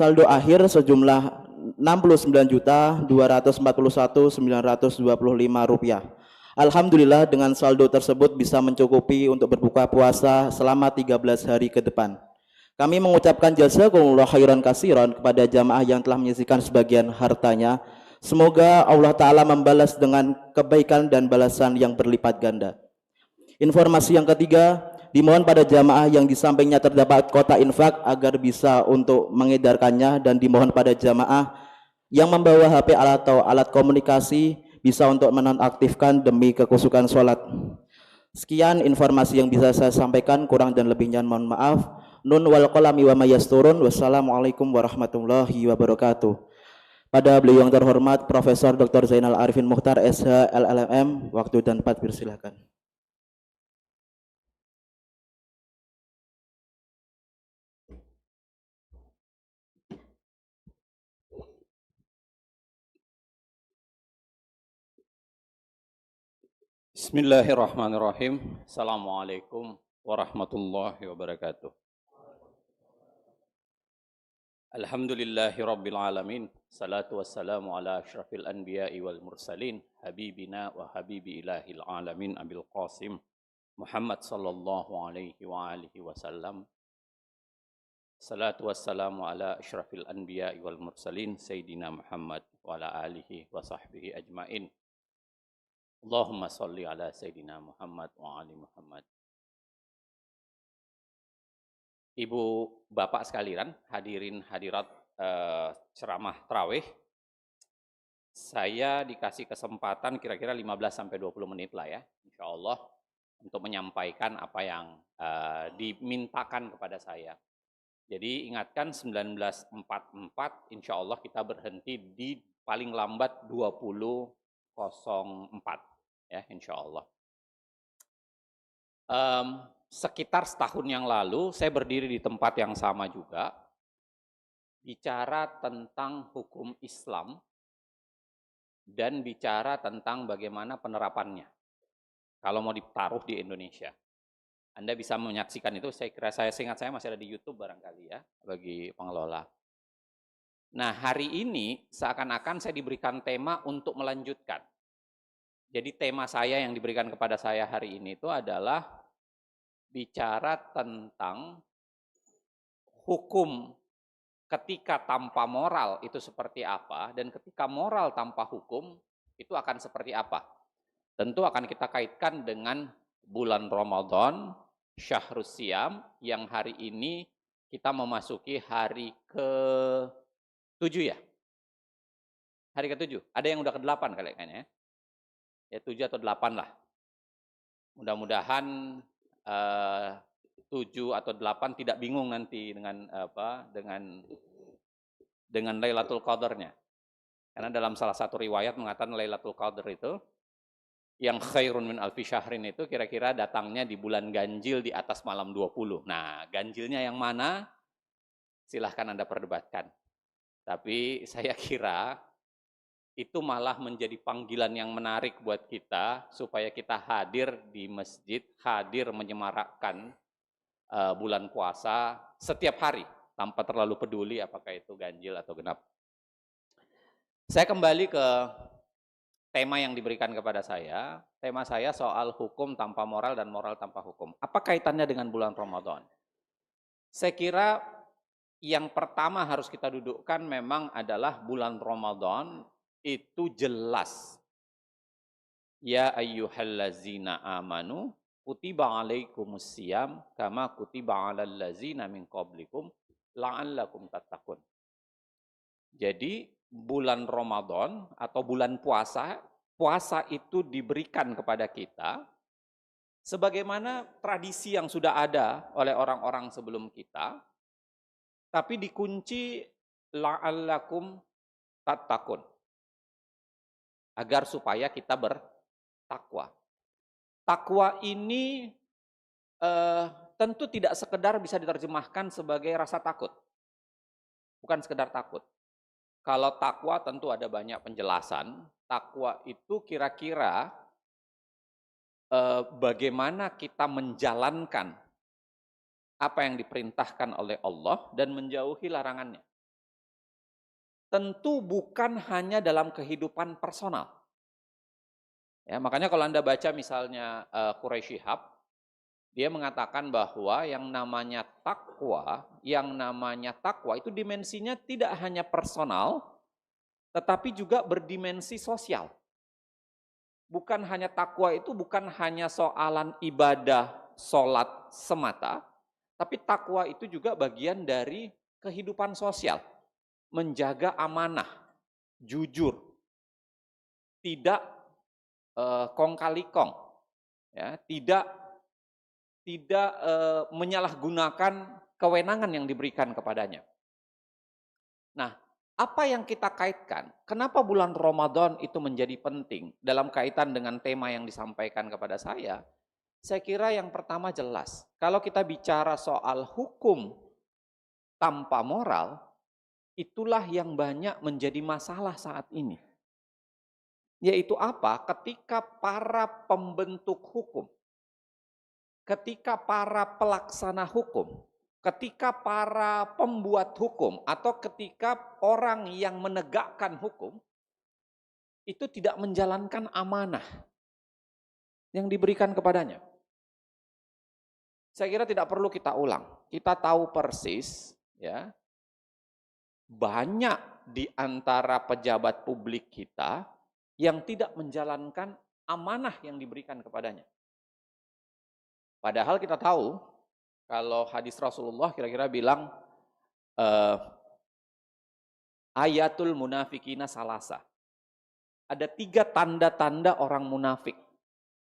saldo akhir sejumlah Rp69.241.925. Alhamdulillah dengan saldo tersebut bisa mencukupi untuk berbuka puasa selama 13 hari ke depan. Kami mengucapkan jazakumullah khairan katsiran kepada jamaah yang telah menyisihkan sebagian hartanya. Semoga Allah Ta'ala membalas dengan kebaikan dan balasan yang berlipat ganda. Informasi yang ketiga, dimohon pada jamaah yang di sampingnya terdapat kotak infak agar bisa untuk mengedarkannya, dan dimohon pada jamaah yang membawa HP atau alat komunikasi bisa untuk menonaktifkan demi kekusukan sholat. Sekian informasi yang bisa saya sampaikan, kurang dan lebihnya mohon maaf. Nun wal qalami wa mayasturun. Wassalamualaikum warahmatullahi wabarakatuh. Pada beliau yang terhormat Profesor Dr. Zainal Arifin Mukhtar SH LLM, waktu dan tempat persilakan. Bismillahirrahmanirrahim. Assalamualaikum warahmatullahi wabarakatuh. Alhamdulillahi rabbil alamin. Salatu wassalamu ala asyrafil anbiya'i wal mursalin. Habibina wa habibi ilahil alamin Abil Qasim Muhammad sallallahu alaihi wa alihi wasallam. Salatu wassalamu ala asyrafil anbiya'i wal mursalin. Sayyidina Muhammad wa ala alihi wa sahbihi ajmain. Allahumma salli ala Sayyidina Muhammad wa ali Muhammad. Ibu bapak sekalian, hadirin hadirat ceramah tarawih, saya dikasih kesempatan kira-kira 15-20 menit lah ya, insya Allah, untuk menyampaikan apa yang dimintakan kepada saya. Jadi ingatkan 1944, insya Allah kita berhenti di paling lambat 20.04 ya, insya Allah. Sekitar setahun yang lalu saya berdiri di tempat yang sama juga, bicara tentang hukum Islam dan bicara tentang bagaimana penerapannya kalau mau ditaruh di Indonesia. Anda bisa menyaksikan itu, saya kira, saya ingat saya masih ada di YouTube barangkali ya, bagi pengelola. Nah, hari ini seakan-akan saya diberikan tema untuk melanjutkan. Jadi tema saya yang diberikan kepada saya hari ini itu adalah bicara tentang hukum ketika tanpa moral itu seperti apa, dan ketika moral tanpa hukum itu akan seperti apa. Tentu akan kita kaitkan dengan bulan Ramadan, Syahrus Siyam, yang hari ini kita memasuki hari ke-7 ya? Hari ke-7, ada yang udah ke-8 kayaknya ya? Ya 7 atau 8 lah. Mudah-mudahan 7 atau 8 tidak bingung nanti dengan Lailatul Qadarnya. Karena dalam salah satu riwayat mengatakan Lailatul Qadar itu yang khairun min alfi syahrin itu kira-kira datangnya di bulan ganjil di atas malam 20. Nah, ganjilnya yang mana? Silahkan Anda perdebatkan. Tapi saya kira itu malah menjadi panggilan yang menarik buat kita supaya kita hadir di masjid, hadir menyemarakkan bulan puasa setiap hari tanpa terlalu peduli apakah itu ganjil atau genap. Saya kembali ke tema yang diberikan kepada saya. Tema saya soal hukum tanpa moral dan moral tanpa hukum. Apa kaitannya dengan bulan Ramadan? Saya kira yang pertama harus kita dudukkan memang adalah bulan Ramadan itu jelas. Ya ayyuhallazina amanu kutiba alaikumusiyam kama kutiba alal ladzina min qablikum la'allakum tattaqun. Jadi bulan Ramadan atau bulan puasa, puasa itu diberikan kepada kita sebagaimana tradisi yang sudah ada oleh orang-orang sebelum kita, tapi dikunci la'allakum tattaqun, agar supaya kita bertakwa. Takwa ini tentu tidak sekedar bisa diterjemahkan sebagai rasa takut. Bukan sekedar takut. Kalau takwa tentu ada banyak penjelasan. Takwa itu kira-kira bagaimana kita menjalankan apa yang diperintahkan oleh Allah dan menjauhi larangannya. tentu bukan hanya dalam kehidupan personal. Ya, makanya kalau Anda baca misalnya Quraisy Shihab, dia mengatakan bahwa yang namanya takwa itu dimensinya tidak hanya personal, tetapi juga berdimensi sosial. Bukan hanya takwa itu bukan hanya soalan ibadah, sholat semata, tapi takwa itu juga bagian dari kehidupan sosial. Menjaga amanah, jujur, tidak kong kali kong, ya, tidak menyalahgunakan kewenangan yang diberikan kepadanya. Nah, apa yang kita kaitkan? Kenapa bulan Ramadan itu menjadi penting dalam kaitan dengan tema yang disampaikan kepada saya? Saya kira yang pertama jelas, kalau kita bicara soal hukum tanpa moral, itulah yang banyak menjadi masalah saat ini. Yaitu apa? Ketika para pembentuk hukum, ketika para pelaksana hukum, ketika para pembuat hukum, atau ketika orang yang menegakkan hukum, itu tidak menjalankan amanah yang diberikan kepadanya. Saya kira tidak perlu kita ulang. Kita tahu persis, ya, banyak di antara pejabat publik kita yang tidak menjalankan amanah yang diberikan kepadanya. Padahal kita tahu, kalau hadis Rasulullah kira-kira bilang, ayatul munafikina salasa. Ada 3 tanda-tanda orang munafik.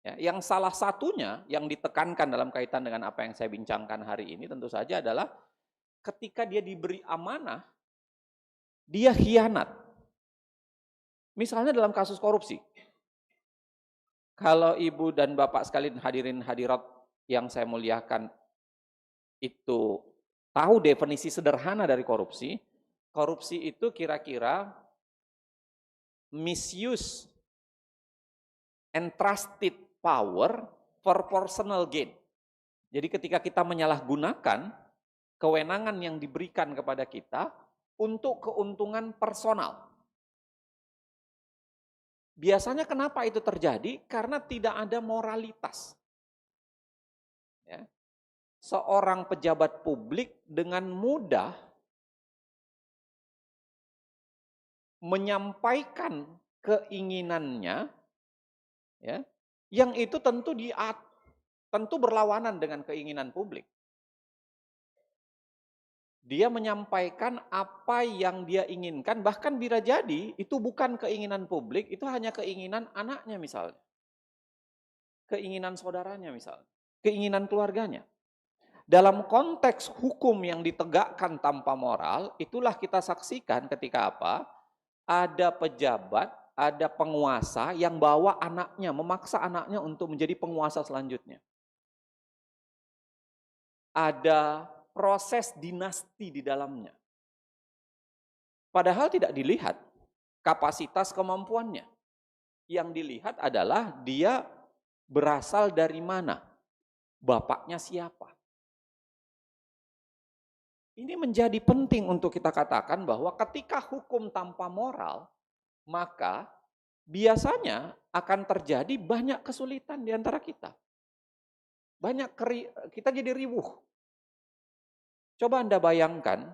Ya, yang salah satunya yang ditekankan dalam kaitan dengan apa yang saya bincangkan hari ini tentu saja adalah ketika dia diberi amanah, dia khianat. Misalnya dalam kasus korupsi. Kalau ibu dan bapak sekalian hadirin hadirat yang saya muliakan itu tahu definisi sederhana dari korupsi, korupsi itu kira-kira misuse entrusted power for personal gain. Jadi ketika kita menyalahgunakan kewenangan yang diberikan kepada kita untuk keuntungan personal. Biasanya kenapa itu terjadi? Karena tidak ada moralitas. Ya. Seorang pejabat publik dengan mudah menyampaikan keinginannya, ya, yang itu tentu berlawanan dengan keinginan publik. Dia menyampaikan apa yang dia inginkan, bahkan bila jadi itu bukan keinginan publik, itu hanya keinginan anaknya misalnya. Keinginan saudaranya misalnya, keinginan keluarganya. Dalam konteks hukum yang ditegakkan tanpa moral, itulah kita saksikan ketika apa? Ada pejabat, ada penguasa yang bawa anaknya, memaksa anaknya untuk menjadi penguasa selanjutnya. Ada proses dinasti di dalamnya. Padahal tidak dilihat kapasitas kemampuannya. Yang dilihat adalah dia berasal dari mana, bapaknya siapa. Ini menjadi penting untuk kita katakan bahwa ketika hukum tanpa moral, maka biasanya akan terjadi banyak kesulitan di antara kita. Kita jadi ribuh. Coba Anda bayangkan,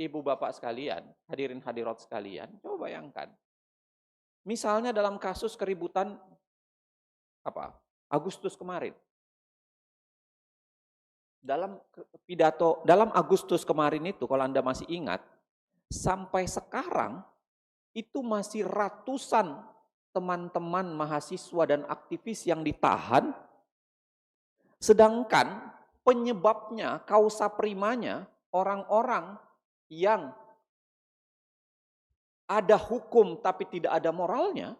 ibu bapak sekalian, hadirin hadirat sekalian, coba bayangkan. Misalnya dalam kasus keributan Agustus kemarin. Dalam pidato, dalam Agustus kemarin itu kalau Anda masih ingat, sampai sekarang itu masih ratusan teman-teman mahasiswa dan aktivis yang ditahan, sedangkan penyebabnya, kausa primanya, orang-orang yang ada hukum tapi tidak ada moralnya,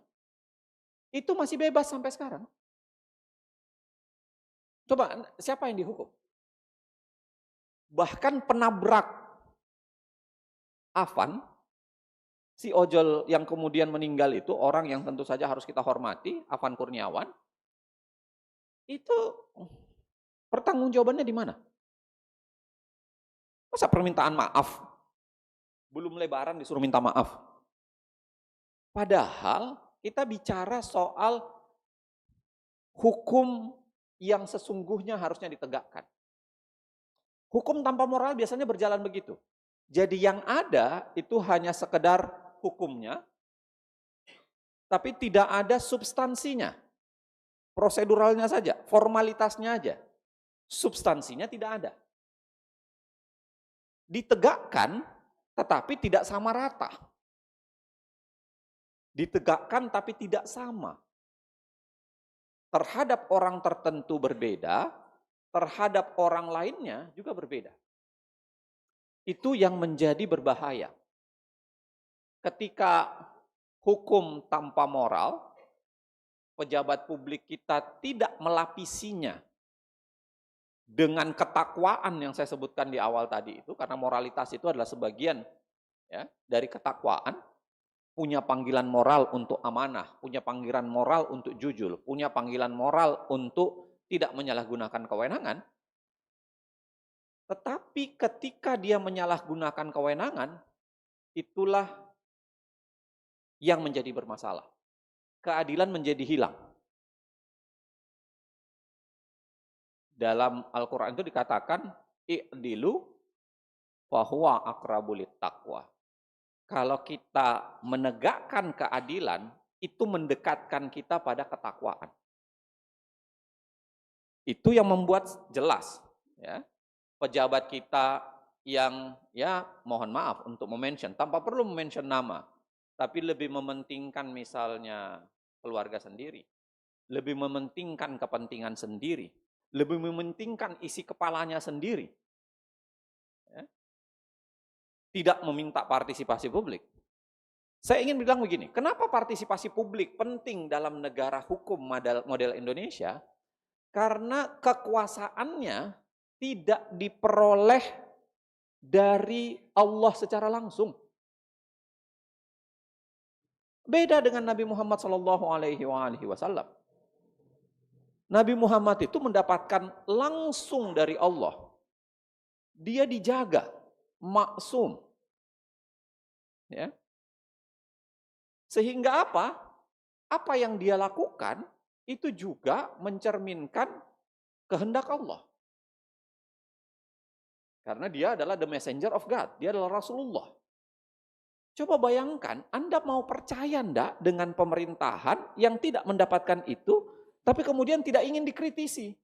itu masih bebas sampai sekarang. Coba, siapa yang dihukum? Bahkan penabrak Afan, si ojol yang kemudian meninggal itu, orang yang tentu saja harus kita hormati, Afan Kurniawan, itu pertanggungjawabannya di mana? Masa permintaan maaf Belum lebaran disuruh minta maaf. Padahal kita bicara soal hukum yang sesungguhnya harusnya ditegakkan. Hukum tanpa moral biasanya berjalan begitu. Jadi yang ada itu hanya sekedar hukumnya, tapi tidak ada substansinya. Proseduralnya saja, formalitasnya aja. Substansinya tidak ada. Ditegakkan, tetapi tidak sama rata. Ditegakkan tapi tidak sama. Terhadap orang tertentu berbeda, terhadap orang lainnya juga berbeda. Itu yang menjadi berbahaya. Ketika hukum tanpa moral, pejabat publik kita tidak melapisinya dengan ketakwaan yang saya sebutkan di awal tadi itu, karena moralitas itu adalah sebagian ya dari ketakwaan. Punya panggilan moral untuk amanah, punya panggilan moral untuk jujur, punya panggilan moral untuk tidak menyalahgunakan kewenangan. Tetapi ketika dia menyalahgunakan kewenangan, itulah yang menjadi bermasalah. Keadilan menjadi hilang. Dalam Al-Quran itu dikatakan, i'dilu fahuwa aqrabulit taqwa. Kalau kita menegakkan keadilan, itu mendekatkan kita pada ketakwaan. Itu yang membuat jelas ya. Pejabat kita yang ya mohon maaf untuk mention tanpa perlu mention nama, tapi lebih mementingkan misalnya keluarga sendiri, lebih mementingkan kepentingan sendiri, lebih mementingkan isi kepalanya sendiri. Ya. Tidak meminta partisipasi publik. Saya ingin bilang begini, kenapa partisipasi publik penting dalam negara hukum model Indonesia? Karena kekuasaannya tidak diperoleh dari Allah secara langsung. Beda dengan Nabi Muhammad SAW. Nabi Muhammad itu mendapatkan langsung dari Allah. Dia dijaga, maksum. Ya. Sehingga apa? Apa yang dia lakukan itu juga mencerminkan kehendak Allah. Karena dia adalah the messenger of God, dia adalah Rasulullah. Coba bayangkan, Anda mau percaya enggak dengan pemerintahan yang tidak mendapatkan itu, tapi kemudian tidak ingin dikritisi?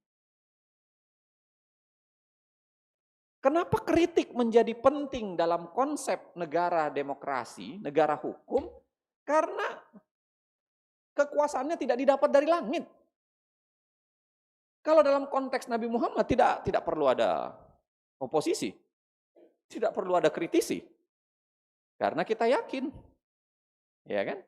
Kenapa kritik menjadi penting dalam konsep negara demokrasi, negara hukum? Karena kekuasaannya tidak didapat dari langit. Kalau dalam konteks Nabi Muhammad tidak perlu ada oposisi, tidak perlu ada kritisi. Karena kita yakin. Ya kan?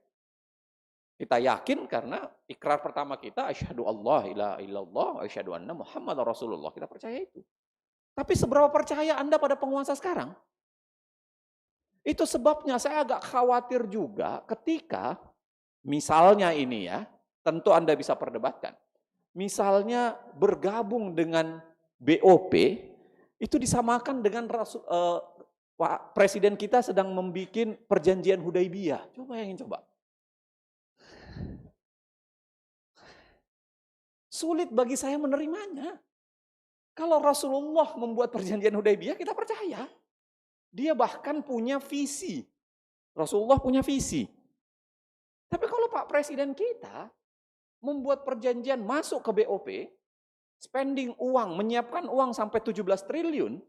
Kita yakin karena ikrar pertama kita asyhadu Allah ilaha illallah wa asyhadu anna Muhammadar Rasulullah. Kita percaya itu. Tapi seberapa percaya Anda pada penguasa sekarang? Itu sebabnya saya agak khawatir juga ketika misalnya ini ya, tentu Anda bisa perdebatkan. Misalnya bergabung dengan BOP itu disamakan dengan Pak Presiden kita sedang membuat perjanjian Hudaibiyah. Coba bayangin coba. Sulit bagi saya menerimanya. Kalau Rasulullah membuat perjanjian Hudaibiyah, kita percaya. Dia bahkan punya visi. Rasulullah punya visi. Tapi kalau Pak Presiden kita membuat perjanjian masuk ke BOP, spending uang, menyiapkan uang sampai 17 triliun,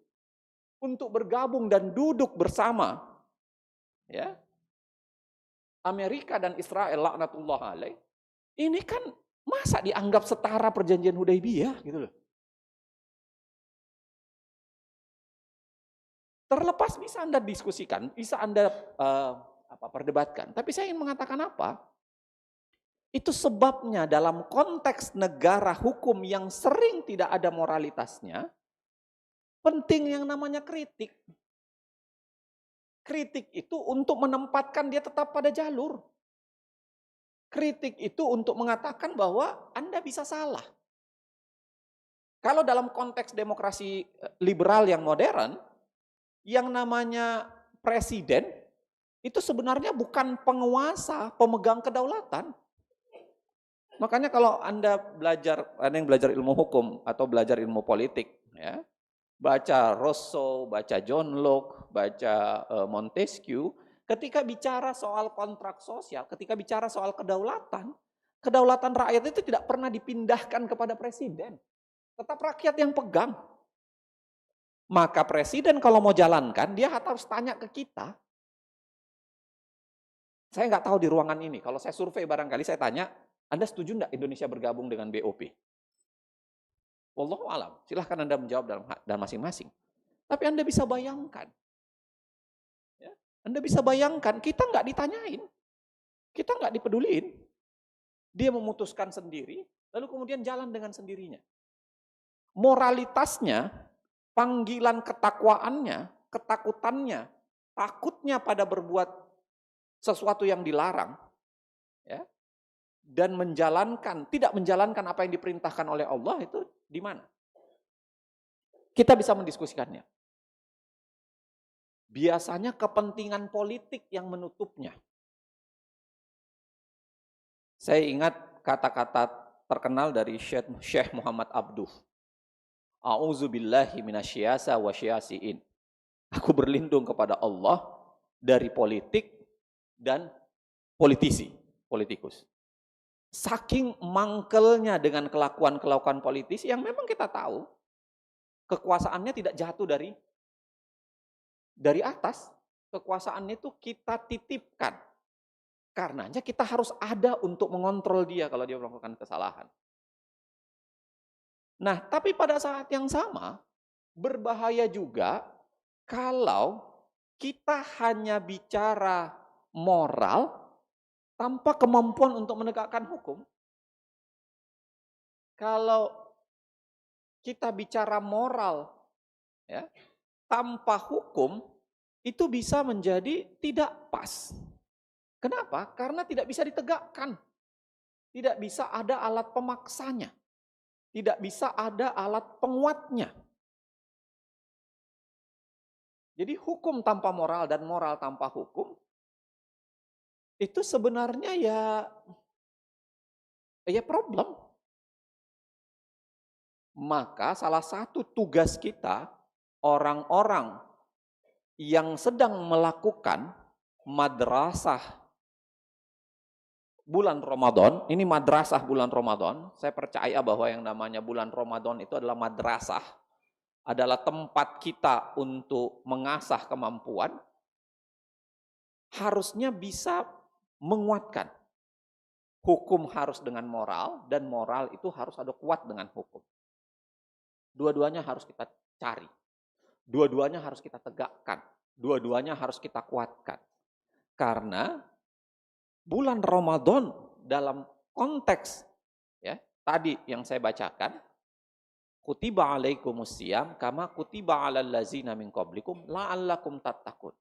untuk bergabung dan duduk bersama ya Amerika dan Israel laknatullah alaih, ini kan masa dianggap setara perjanjian Hudaibiyah gitu loh. Terlepas bisa Anda diskusikan, bisa Anda perdebatkan, tapi saya ingin mengatakan apa? Itu sebabnya dalam konteks negara hukum yang sering tidak ada moralitasnya, penting yang namanya kritik. Kritik itu untuk menempatkan dia tetap pada jalur. Kritik itu untuk mengatakan bahwa Anda bisa salah. Kalau dalam konteks demokrasi liberal yang modern, yang namanya presiden itu sebenarnya bukan penguasa, pemegang kedaulatan. Makanya kalau Anda ada yang belajar ilmu hukum atau belajar ilmu politik, ya, baca Rousseau, baca John Locke, baca Montesquieu, ketika bicara soal kontrak sosial, ketika bicara soal kedaulatan, kedaulatan rakyat itu tidak pernah dipindahkan kepada presiden. Tetap rakyat yang pegang. Maka presiden kalau mau jalankan, dia harus tanya ke kita. Saya nggak tahu di ruangan ini, kalau saya survei barangkali saya tanya, Anda setuju nggak Indonesia bergabung dengan BOP? Wallahu alam, silahkan Anda menjawab dalam masing-masing. Tapi Anda bisa bayangkan, ya, Anda bisa bayangkan kita nggak ditanyain, kita nggak dipeduliin. Dia memutuskan sendiri, lalu kemudian jalan dengan sendirinya. Moralitasnya, panggilan ketakwaannya, ketakutannya, takutnya pada berbuat sesuatu yang dilarang, ya, dan tidak menjalankan apa yang diperintahkan oleh Allah itu di mana? Kita bisa mendiskusikannya. Biasanya kepentingan politik yang menutupnya. Saya ingat kata-kata terkenal dari Syekh Muhammad Abduh. A'udzubillahi minasyiyasa wa syiasiin. Aku berlindung kepada Allah dari politik dan politikus. Saking mangkelnya dengan kelakuan politisi yang memang kita tahu kekuasaannya tidak jatuh dari atas, kekuasaannya itu kita titipkan. Karenanya kita harus ada untuk mengontrol dia kalau dia melakukan kesalahan. Nah, tapi pada saat yang sama berbahaya juga kalau kita hanya bicara moral tanpa kemampuan untuk menegakkan hukum. Kalau kita bicara moral, ya, tanpa hukum, itu bisa menjadi tidak pas. Kenapa? Karena tidak bisa ditegakkan. Tidak bisa ada alat pemaksanya. Tidak bisa ada alat penguatnya. Jadi hukum tanpa moral dan moral tanpa hukum, itu sebenarnya ya problem. Maka salah satu tugas kita, orang-orang yang sedang melakukan madrasah bulan Ramadan, ini madrasah bulan Ramadan, saya percaya bahwa yang namanya bulan Ramadan itu adalah madrasah, adalah tempat kita untuk mengasah kemampuan, harusnya bisa menguatkan. Hukum harus dengan moral, dan moral itu harus ada kuat dengan hukum. Dua-duanya harus kita cari. Dua-duanya harus kita tegakkan. Dua-duanya harus kita kuatkan. Karena bulan Ramadan dalam konteks ya tadi yang saya bacakan, kutiba alaikumusiyam kama kutiba alal ladzina min qablikum la'allakum tattaqun.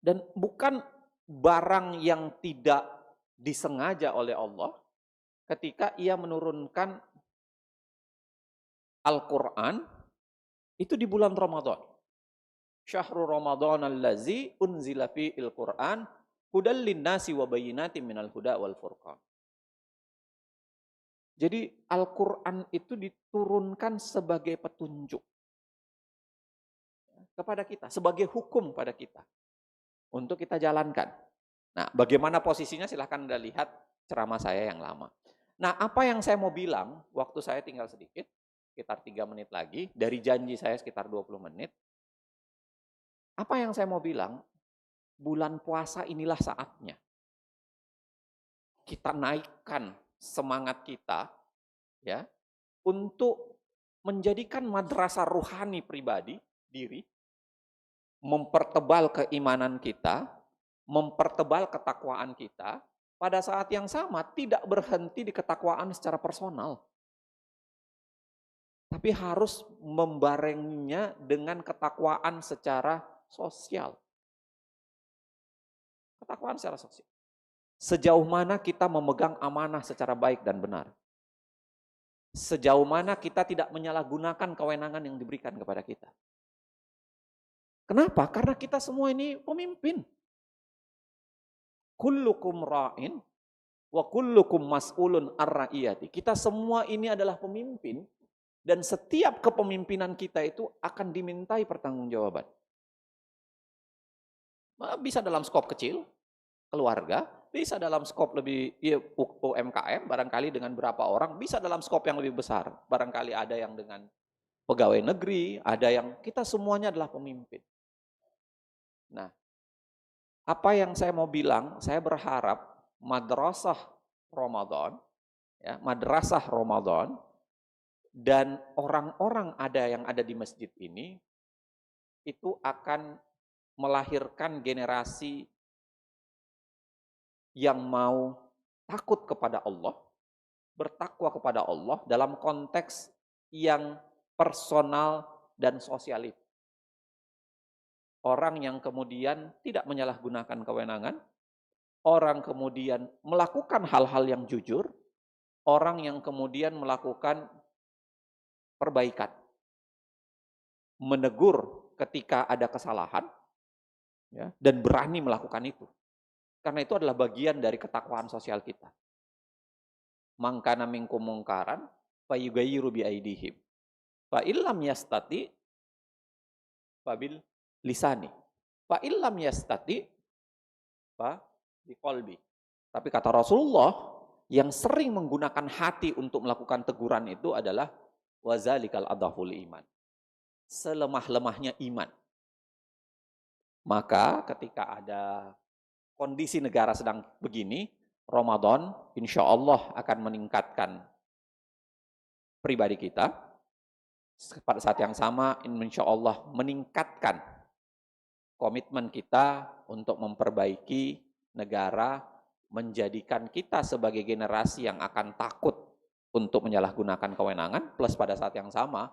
Dan bukan barang yang tidak disengaja oleh Allah ketika ia menurunkan Al-Quran itu di bulan Ramadan. Syahrul Ramadan allazi unzila fi'il Qur'an hudal linnasi wa bayyinatin minal huda wal furqan. Jadi Al-Quran itu diturunkan sebagai petunjuk kepada kita, sebagai hukum pada kita. Untuk kita jalankan. Nah, bagaimana posisinya silahkan Anda lihat ceramah saya yang lama. Nah, apa yang saya mau bilang, waktu saya tinggal sedikit, sekitar 3 menit lagi, dari janji saya sekitar 20 menit. Apa yang saya mau bilang, bulan puasa inilah saatnya. Kita naikkan semangat kita, ya, untuk menjadikan madrasah ruhani pribadi, diri, mempertebal keimanan kita, mempertebal ketakwaan kita, pada saat yang sama tidak berhenti di ketakwaan secara personal. Tapi harus membarenginya dengan ketakwaan secara sosial. Ketakwaan secara sosial. Sejauh mana kita memegang amanah secara baik dan benar. Sejauh mana kita tidak menyalahgunakan kewenangan yang diberikan kepada kita. Kenapa? Karena kita semua ini pemimpin. Kullukum ra'in wa kullukum mas'ulun ar-ra'iyati. Kita semua ini adalah pemimpin dan setiap kepemimpinan kita itu akan dimintai pertanggungjawaban. Bisa dalam skop kecil, keluarga, bisa dalam skop lebih UMKM, barangkali dengan berapa orang, bisa dalam skop yang lebih besar. Barangkali ada yang dengan pegawai negeri, ada yang kita semuanya adalah pemimpin. Nah, apa yang saya mau bilang, saya berharap madrasah Ramadan, ya, madrasah Ramadan, dan orang-orang yang ada di masjid ini, itu akan melahirkan generasi yang mau takut kepada Allah, bertakwa kepada Allah dalam konteks yang personal dan sosialis. Orang yang kemudian tidak menyalahgunakan kewenangan, orang kemudian melakukan hal-hal yang jujur, orang yang kemudian melakukan perbaikan, menegur ketika ada kesalahan, ya, dan berani melakukan itu. Karena itu adalah bagian dari ketakwaan sosial kita. Mangkana minkum mungkaran fayughayyiru bi aidihim. Fa illam yastati fabil lisani. Fa illam yastati fa biqalbi. Tapi kata Rasulullah, yang sering menggunakan hati untuk melakukan teguran itu adalah wazalikal adhaful iman. Selemah-lemahnya iman. Maka ketika ada kondisi negara sedang begini, Ramadan insya Allah akan meningkatkan pribadi kita. Pada saat yang sama, insya Allah meningkatkan komitmen kita untuk memperbaiki negara, menjadikan kita sebagai generasi yang akan takut untuk menyalahgunakan kewenangan, plus pada saat yang sama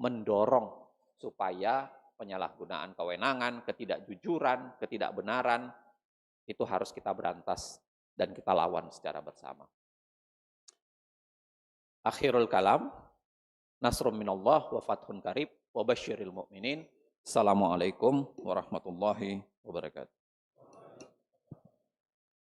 mendorong supaya penyalahgunaan kewenangan, ketidakjujuran, ketidakbenaran, itu harus kita berantas dan kita lawan secara bersama. Akhirul kalam, nasrum minallah wa fathun karib wa basyiril mu'minin. Assalamualaikum warahmatullahi wabarakatuh.